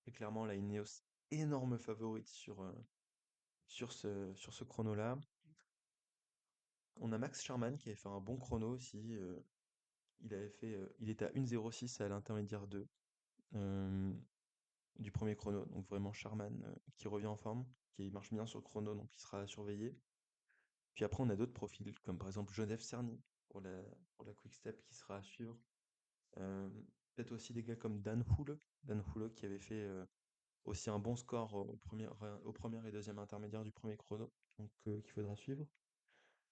c'est clairement la Ineos énorme favorite sur ce chrono-là. On a Max Sherman qui avait fait un bon chrono aussi. Il était à 1,06 à l'intermédiaire 2 euh, du premier chrono. Donc vraiment Sherman qui revient en forme, qui marche bien sur le chrono, donc il sera à surveiller. Puis après, on a d'autres profils, comme par exemple Joseph Cerny pour la Quick Step qui sera à suivre. Euh, Peut-être aussi des gars comme Dan Hulo qui avait fait aussi un bon score au premier et deuxième intermédiaire du premier chrono, donc qu'il faudra suivre.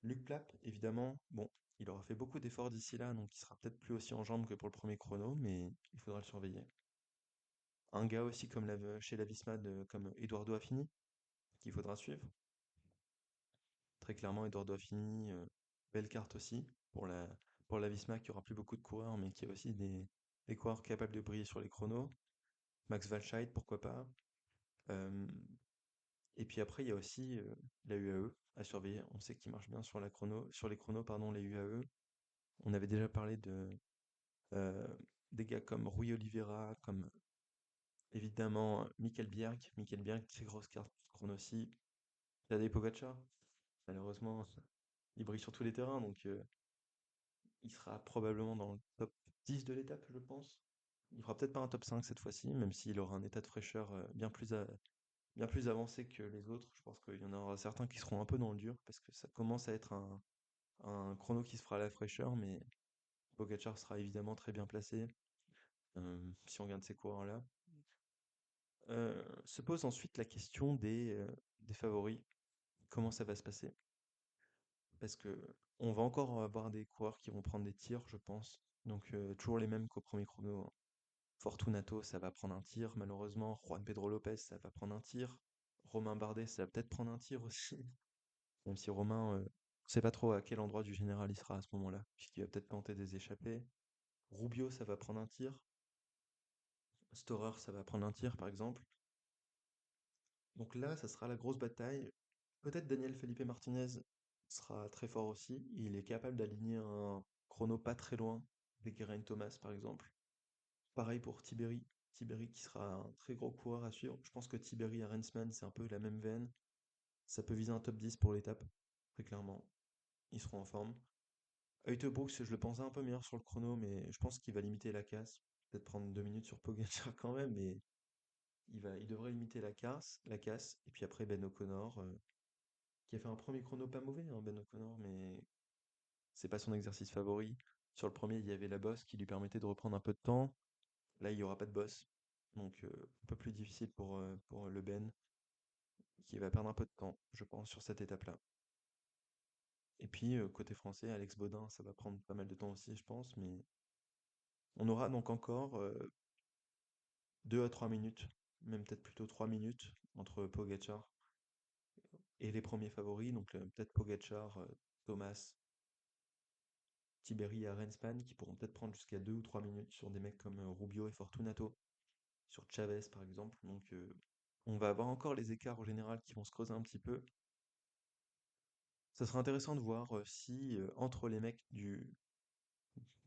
Luc Plapp, évidemment, bon, il aura fait beaucoup d'efforts d'ici là, donc il sera peut-être plus aussi en jambes que pour le premier chrono, mais il faudra le surveiller. Un gars aussi comme chez la Visma, comme Eduardo Affini, qu'il faudra suivre. Très clairement, Eduardo Affini, belle carte aussi pour la Visma qui aura plus beaucoup de coureurs, mais qui a aussi des coureurs capables de briller sur les chronos. Max Walscheid, pourquoi pas. Euh, et puis après, il y a aussi la UAE à surveiller. On sait qu'il marche bien sur les chronos, pardon, les UAE. On avait déjà parlé euh, des gars comme Rui Oliveira, comme évidemment Michael Bjerg, très grosse carte chrono aussi. Tadej Pogacar, malheureusement, il brille sur tous les terrains, donc il sera probablement dans le top 10 de l'étape, je pense. Il fera peut-être pas un top 5 cette fois-ci, même s'il aura un état de fraîcheur bien plus avancé que les autres. Je pense qu'il y en aura certains qui seront un peu dans le dur, parce que ça commence à être un chrono qui se fera à la fraîcheur, mais Pogacar sera évidemment très bien placé, si on regarde ces coureurs-là. Se pose ensuite la question des favoris. Comment ça va se passer? Parce que on va encore avoir des coureurs qui vont prendre des tirs, je pense. Donc toujours les mêmes qu'au premier chrono, hein. Fortunato, ça va prendre un tir, malheureusement. Juan Pedro Lopez, ça va prendre un tir. Romain Bardet, ça va peut-être prendre un tir aussi. Même si Romain, on sait pas trop à quel endroit du général il sera à ce moment-là, puisqu'il va peut-être tenter des échappées. Rubio, ça va prendre un tir. Storer, ça va prendre un tir, par exemple. Donc là, ça sera la grosse bataille. Peut-être Daniel Felipe Martinez sera très fort aussi. Il est capable d'aligner un chrono pas très loin des Geraint Thomas, par exemple. Pareil pour Tiberi. Tiberi qui sera un très gros coureur à suivre. Je pense que Tiberi et Rensman, c'est un peu la même veine. Ça peut viser un top 10 pour l'étape, très clairement. Ils seront en forme. Brooks, je le pensais un peu meilleur sur le chrono, mais je pense qu'il va limiter la casse. Peut-être prendre 2 minutes sur Pogacar quand même, mais il devrait limiter la casse. Et puis après, Ben O'Connor, qui a fait un premier chrono pas mauvais, hein, Ben O'Connor, mais c'est pas son exercice favori. Sur le premier, il y avait la bosse qui lui permettait de reprendre un peu de temps. Là, il n'y aura pas de boss. Donc, un peu plus difficile pour le Ben, qui va perdre un peu de temps, je pense, sur cette étape-là. Et puis, côté français, Alex Baudin, ça va prendre pas mal de temps aussi, je pense, mais on aura donc encore 2 à 3 minutes, même peut-être plutôt 3 minutes, entre Pogacar et les premiers favoris. Donc, peut-être Pogacar, Thomas, Tiberi et Arensman qui pourront peut-être prendre jusqu'à 2 ou 3 minutes sur des mecs comme Rubio et Fortunato, sur Chavez par exemple. Donc on va avoir encore les écarts au général qui vont se creuser un petit peu. Ça sera intéressant de voir si entre les mecs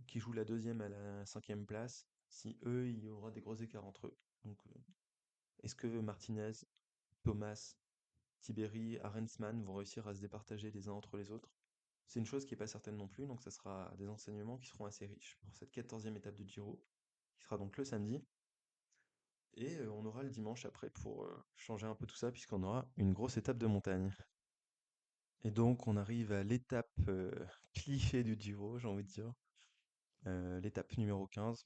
qui jouent la deuxième à la cinquième place, si eux, il y aura des gros écarts entre eux. Donc est-ce que Martinez, Thomas, Tiberi, Arensman vont réussir à se départager les uns entre les autres? C'est une chose qui n'est pas certaine non plus, donc ça sera des enseignements qui seront assez riches pour cette 14e étape de Giro, qui sera donc le samedi. Et on aura le dimanche après pour changer un peu tout ça, puisqu'on aura une grosse étape de montagne. Et donc on arrive à l'étape cliché du Giro, j'ai envie de dire. L'étape numéro 15,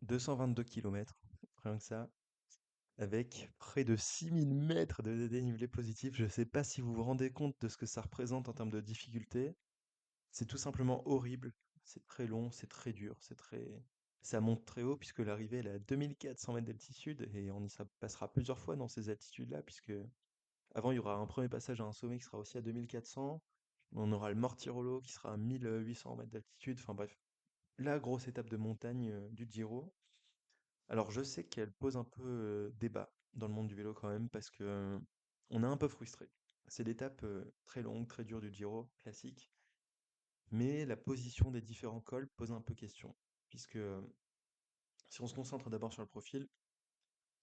222 km, rien que ça, avec près de 6000 mètres de dénivelé positif. Je ne sais pas si vous vous rendez compte de ce que ça représente en termes de difficulté. C'est tout simplement horrible. C'est très long, c'est très dur, ça monte très haut puisque l'arrivée elle est à 2400 mètres d'altitude et on y passera plusieurs fois dans ces altitudes-là puisque avant il y aura un premier passage à un sommet qui sera aussi à 2400. On aura le Mortirolo qui sera à 1800 mètres d'altitude. Enfin bref, la grosse étape de montagne du Giro. Alors je sais qu'elle pose un peu débat dans le monde du vélo quand même parce que on est un peu frustré. C'est l'étape très longue, très dure du Giro, classique. Mais la position des différents cols pose un peu question, puisque si on se concentre d'abord sur le profil,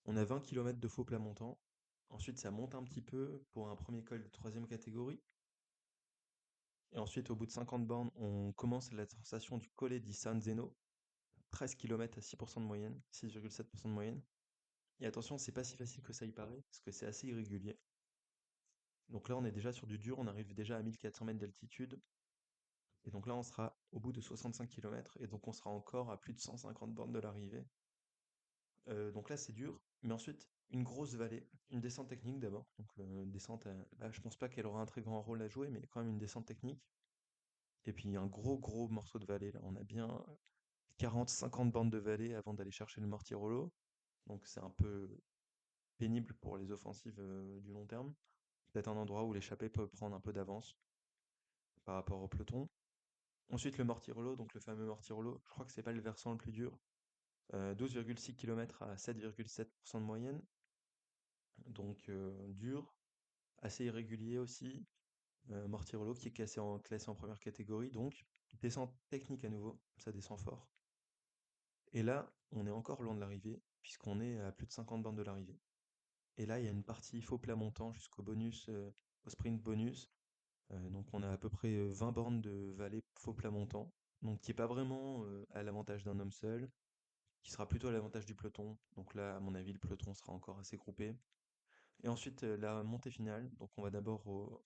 on a 20 km de faux plat montant, ensuite ça monte un petit peu pour un premier col de troisième catégorie, et ensuite au bout de 50 bornes, on commence la sensation du Colle di San Zeno, 13 km à 6% de moyenne, 6,7% de moyenne. Et attention, c'est pas si facile que ça y paraît, parce que c'est assez irrégulier. Donc là, on est déjà sur du dur, on arrive déjà à 1400 mètres d'altitude, et donc là, on sera au bout de 65 km, et donc on sera encore à plus de 150 bornes de l'arrivée. Donc là, c'est dur. Mais ensuite, une grosse vallée, une descente technique d'abord. Donc descente, là, je pense pas qu'elle aura un très grand rôle à jouer, mais quand même une descente technique. Et puis un gros morceau de vallée. Là, on a bien 40-50 bandes de vallée avant d'aller chercher le Mortirolo. Donc c'est un peu pénible pour les offensives du long terme. Peut-être un endroit où l'échappée peut prendre un peu d'avance par rapport au peloton. Ensuite, le Mortirolo, donc le fameux Mortirolo, je crois que c'est pas le versant le plus dur. 12,6 km à 7,7% de moyenne. Donc dur, assez irrégulier aussi. Mortirolo qui est classé en première catégorie, donc descente technique à nouveau, ça descend fort. Et là, on est encore loin de l'arrivée, puisqu'on est à plus de 50 bornes de l'arrivée. Et là, il y a une partie faux plat montant jusqu'au bonus, au sprint bonus. Donc on a à peu près 20 bornes de vallée faux plat montant, donc qui est pas vraiment à l'avantage d'un homme seul, qui sera plutôt à l'avantage du peloton. Donc là, à mon avis, le peloton sera encore assez groupé. Et ensuite, la montée finale. Donc on va d'abord au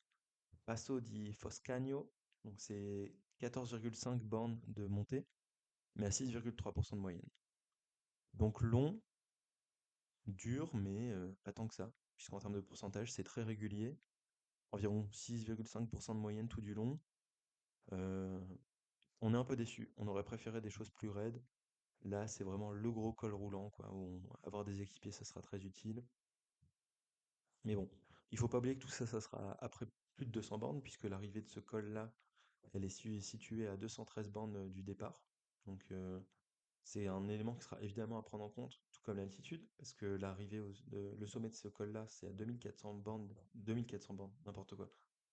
Passo di Foscagno, donc c'est 14,5 bornes de montée, mais à 6,3% de moyenne. Donc long, dur, mais pas tant que ça, puisqu'en termes de pourcentage, c'est très régulier, environ 6,5% de moyenne tout du long. Euh, on est un peu déçu, on aurait préféré des choses plus raides. Là, c'est vraiment le gros col roulant, quoi, où avoir des équipiers, ça sera très utile. Mais bon, il faut pas oublier que tout ça, ça sera après plus de 200 bornes, puisque l'arrivée de ce col-là, elle est située à 213 bornes du départ. Donc c'est un élément qui sera évidemment à prendre en compte, tout comme l'altitude, parce que le sommet de ce col-là, c'est à 2400 bornes, 2400 bornes, n'importe quoi.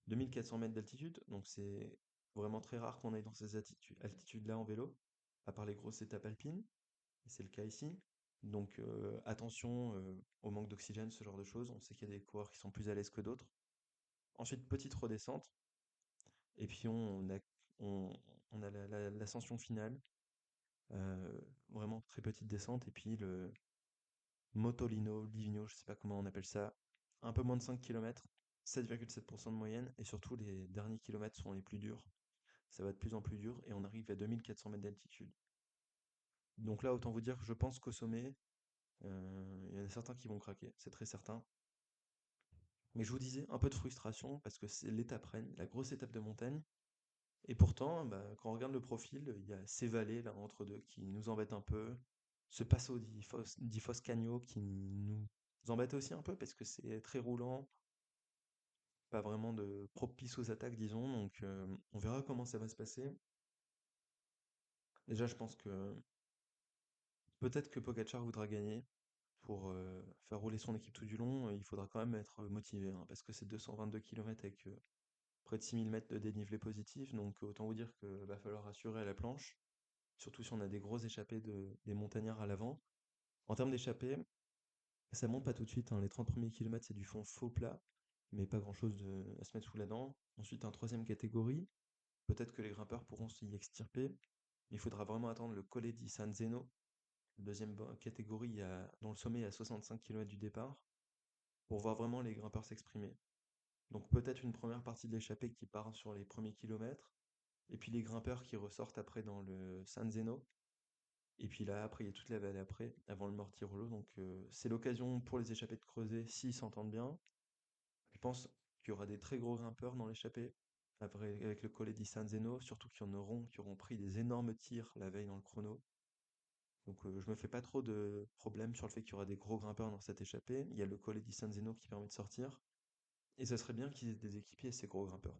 2400 mètres d'altitude, donc c'est vraiment très rare qu'on aille dans ces altitudes-là en vélo, à part les grosses étapes alpines, et c'est le cas ici. Donc attention au manque d'oxygène, ce genre de choses. On sait qu'il y a des coureurs qui sont plus à l'aise que d'autres. Ensuite, petite redescente, et puis on, on a l'ascension finale. Vraiment très petite descente et puis le Motolino, Livigno, je sais pas comment on appelle ça, un peu moins de 5 km, 7,7% de moyenne et surtout les derniers kilomètres sont les plus durs. Ça va de plus en plus dur et on arrive à 2400 mètres d'altitude. Donc là, autant vous dire que je pense qu'au sommet, il y en a certains qui vont craquer, c'est très certain. Mais je vous disais, un peu de frustration parce que c'est l'étape reine, la grosse étape de montagne. Et pourtant, bah, quand on regarde le profil, il y a ces vallées là entre deux qui nous embêtent un peu. Ce Passo di Foscagno qui nous embête aussi un peu parce que c'est très roulant, pas vraiment de propice aux attaques, disons. Donc on verra comment ça va se passer. Déjà, je pense que peut-être que Pogacar voudra gagner pour faire rouler son équipe tout du long. Il faudra quand même être motivé, hein, parce que c'est 222 km avec près de 6000 mètres de dénivelé positif. Donc autant vous dire qu'il va falloir assurer à la planche, surtout si on a des grosses échappées des montagnards à l'avant. En termes d'échappées, ça monte pas tout de suite, hein. Les 30 premiers kilomètres, c'est du fond faux plat, mais pas grand-chose à se mettre sous la dent. Ensuite, un troisième catégorie. Peut-être que les grimpeurs pourront s'y extirper. Il faudra vraiment attendre le Colle di San Zeno, deuxième catégorie, dont le sommet est à 65 km du départ, pour voir vraiment les grimpeurs s'exprimer. Donc peut-être une première partie de l'échappée qui part sur les premiers kilomètres, et puis les grimpeurs qui ressortent après dans le San Zeno. Et puis là, après, il y a toute la vallée après, avant le Mortirolo. Donc c'est l'occasion pour les échappées de creuser s'ils s'entendent bien. Je pense qu'il y aura des très gros grimpeurs dans l'échappée, après, avec le Colle di San Zeno, surtout qu'il y en auront qui auront pris des énormes tirs la veille dans le chrono. Donc je me fais pas trop de problèmes sur le fait qu'il y aura des gros grimpeurs dans cette échappée. Il y a le Colle di San Zeno qui permet de sortir. Et ça serait bien qu'ils aient des équipiers ces gros grimpeurs.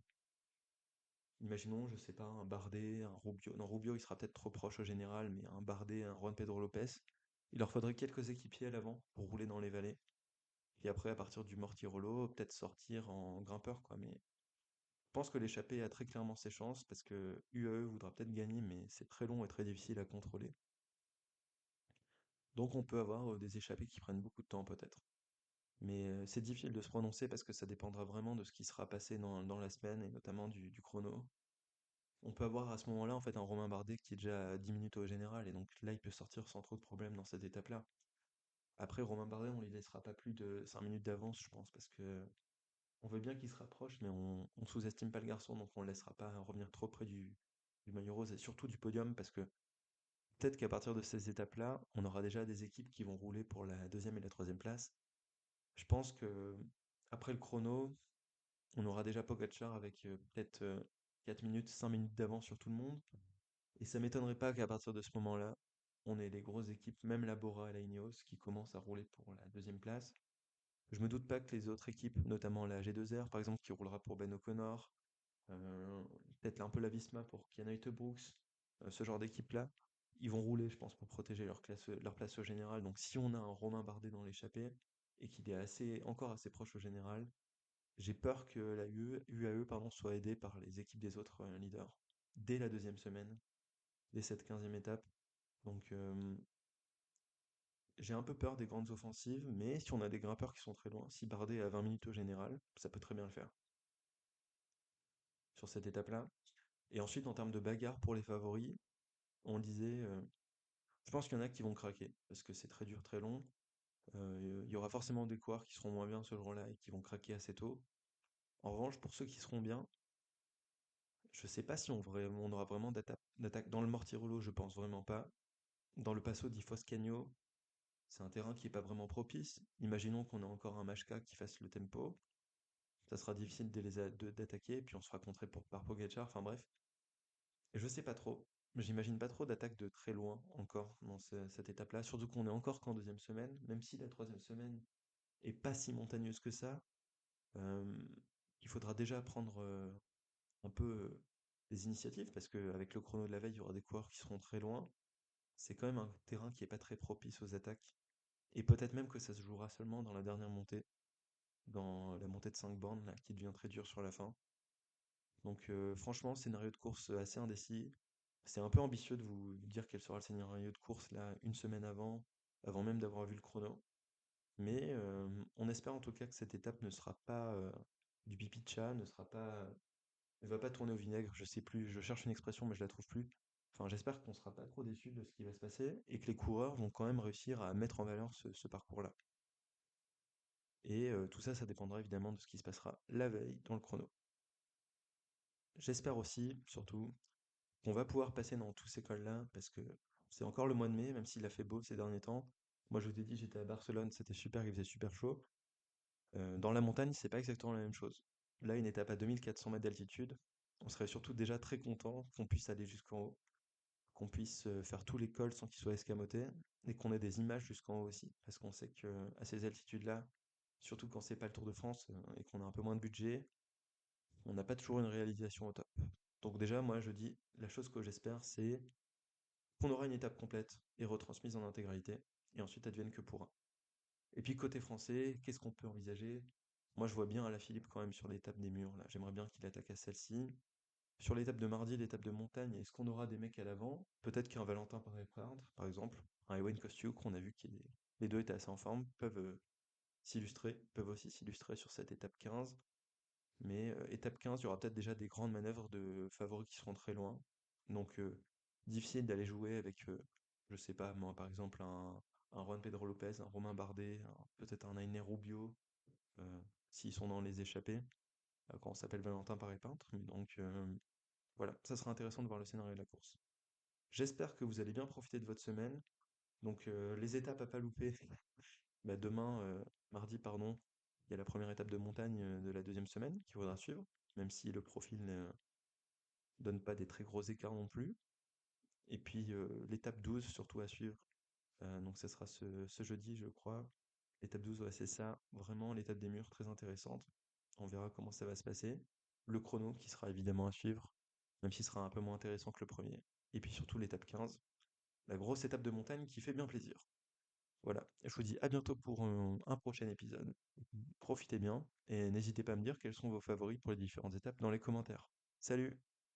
Imaginons, je sais pas, un Bardet, un Rubio. Non, Rubio, il sera peut-être trop proche au général, mais un Bardet, un Juan Pedro Lopez. Il leur faudrait quelques équipiers à l'avant pour rouler dans les vallées. Et après, à partir du Mortirolo, peut-être sortir en grimpeur, quoi. Mais je pense que l'échappée a très clairement ses chances parce que UAE voudra peut-être gagner, mais c'est très long et très difficile à contrôler. Donc on peut avoir des échappées qui prennent beaucoup de temps, peut-être. Mais c'est difficile de se prononcer parce que ça dépendra vraiment de ce qui sera passé dans la semaine et notamment du chrono. On peut avoir à ce moment-là en fait un Romain Bardet qui est déjà à 10 minutes au général et donc là il peut sortir sans trop de problèmes dans cette étape-là. Après Romain Bardet on lui laissera pas plus de 5 minutes d'avance je pense parce que on veut bien qu'il se rapproche mais on sous-estime pas le garçon donc on le laissera pas revenir trop près du maillot rose et surtout du podium parce que peut-être qu'à partir de ces étapes-là on aura déjà des équipes qui vont rouler pour la deuxième et la troisième place. Je pense que après le chrono on aura déjà Pogacar avec peut-être 4 minutes, 5 minutes d'avance sur tout le monde. Et ça m'étonnerait pas qu'à partir de ce moment-là, on ait les grosses équipes, même la Bora et la Ineos, qui commencent à rouler pour la deuxième place. Je me doute pas que les autres équipes, notamment la G2R par exemple, qui roulera pour Ben O'Connor, euh, peut-être un peu la Visma pour Kiana Brooks, ce genre d'équipe-là, ils vont rouler, je pense, pour protéger leur place au général. Donc si on a un Romain Bardet dans l'échappée et qu'il est encore assez proche au général, j'ai peur que la UAE pardon, soit aidée par les équipes des autres leaders dès la deuxième semaine, dès cette 15e étape. Donc j'ai un peu peur des grandes offensives, mais si on a des grimpeurs qui sont très loin, si Bardet est à 20 minutes au général, ça peut très bien le faire sur cette étape-là. Et ensuite, en termes de bagarre pour les favoris, on disait, je pense qu'il y en a qui vont craquer, parce que c'est très dur, très long. Il y aura forcément des coureurs qui seront moins bien ce jour-là et qui vont craquer assez tôt. En revanche, pour ceux qui seront bien, je sais pas si on aura vraiment d'attaque. Dans le Mortirolo, je pense vraiment pas. Dans le Passo di Foscagno, c'est un terrain qui est pas vraiment propice. Imaginons qu'on a encore un Machka qui fasse le tempo. Ça sera difficile d'attaquer, puis on se fera contrer par Pogacar, enfin bref. Et je sais pas trop. J'imagine pas trop d'attaque de très loin encore dans cette étape-là, surtout qu'on est encore qu'en deuxième semaine, même si la troisième semaine est pas si montagneuse que ça. euh, il faudra déjà prendre un peu des initiatives, parce qu'avec le chrono de la veille, il y aura des coureurs qui seront très loin. C'est quand même un terrain qui est pas très propice aux attaques. Et peut-être même que ça se jouera seulement dans la dernière montée, dans la montée de 5 bornes, là, qui devient très dure sur la fin. Donc franchement, scénario de course assez indécis. C'est un peu ambitieux de vous dire quel sera le scénario de course là une semaine avant même d'avoir vu le chrono. Mais on espère en tout cas que cette étape ne sera pas du pipi de chat, ne va pas tourner au vinaigre, je sais plus, je cherche une expression mais je la trouve plus. Enfin, j'espère qu'on sera pas trop déçus de ce qui va se passer et que les coureurs vont quand même réussir à mettre en valeur ce parcours-là. Et tout ça, ça dépendra évidemment de ce qui se passera la veille dans le chrono. J'espère aussi, surtout, qu'on va pouvoir passer dans tous ces cols-là, parce que c'est encore le mois de mai, même s'il a fait beau ces derniers temps. Moi, je vous ai dit, j'étais à Barcelone, c'était super, il faisait super chaud. Dans la montagne, c'est pas exactement la même chose. Là, une étape à 2400 mètres d'altitude, on serait surtout déjà très content qu'on puisse aller jusqu'en haut, qu'on puisse faire tous les cols sans qu'ils soient escamotés, et qu'on ait des images jusqu'en haut aussi, parce qu'on sait que à ces altitudes-là, surtout quand c'est pas le Tour de France et qu'on a un peu moins de budget, on n'a pas toujours une réalisation au top. Donc déjà, moi, je dis, la chose que j'espère, c'est qu'on aura une étape complète et retransmise en intégralité, et ensuite advienne que pourra. Et puis côté français, qu'est-ce qu'on peut envisager? Moi, je vois bien Alaphilippe quand même sur l'étape des murs, là. J'aimerais bien qu'il attaque à celle-ci. Sur l'étape de mardi, l'étape de montagne, est-ce qu'on aura des mecs à l'avant? Peut-être qu'un Valentin Paré-Printre, par exemple, un Ewan Kostiuk, qu'on a vu que les deux étaient assez en forme, peuvent s'illustrer, peuvent aussi s'illustrer sur cette étape 15. Mais étape 15, il y aura peut-être déjà des grandes manœuvres de favoris qui seront très loin. Donc difficile d'aller jouer avec, je sais pas, moi par exemple, un Juan Pedro Lopez, un Romain Bardet, peut-être un Ainer Rubio, euh, s'ils sont dans les échappées, quand on s'appelle Valentin Paré-Peintre. Donc voilà, ça sera intéressant de voir le scénario de la course. J'espère que vous allez bien profiter de votre semaine. Donc les étapes à pas louper, bah, demain, mardi, pardon, il y a la première étape de montagne de la deuxième semaine qu'il faudra suivre, même si le profil ne donne pas des très gros écarts non plus. Et puis l'étape 12 surtout à suivre. Donc ça sera ce jeudi, je crois. L'étape 12, ouais, c'est ça. Vraiment, l'étape des murs, très intéressante. On verra comment ça va se passer. Le chrono qui sera évidemment à suivre, même s'il sera un peu moins intéressant que le premier. Et puis surtout l'étape 15, la grosse étape de montagne qui fait bien plaisir. Voilà, je vous dis à bientôt pour un prochain épisode. Profitez bien et n'hésitez pas à me dire quelles sont vos favoris pour les différentes étapes dans les commentaires. Salut!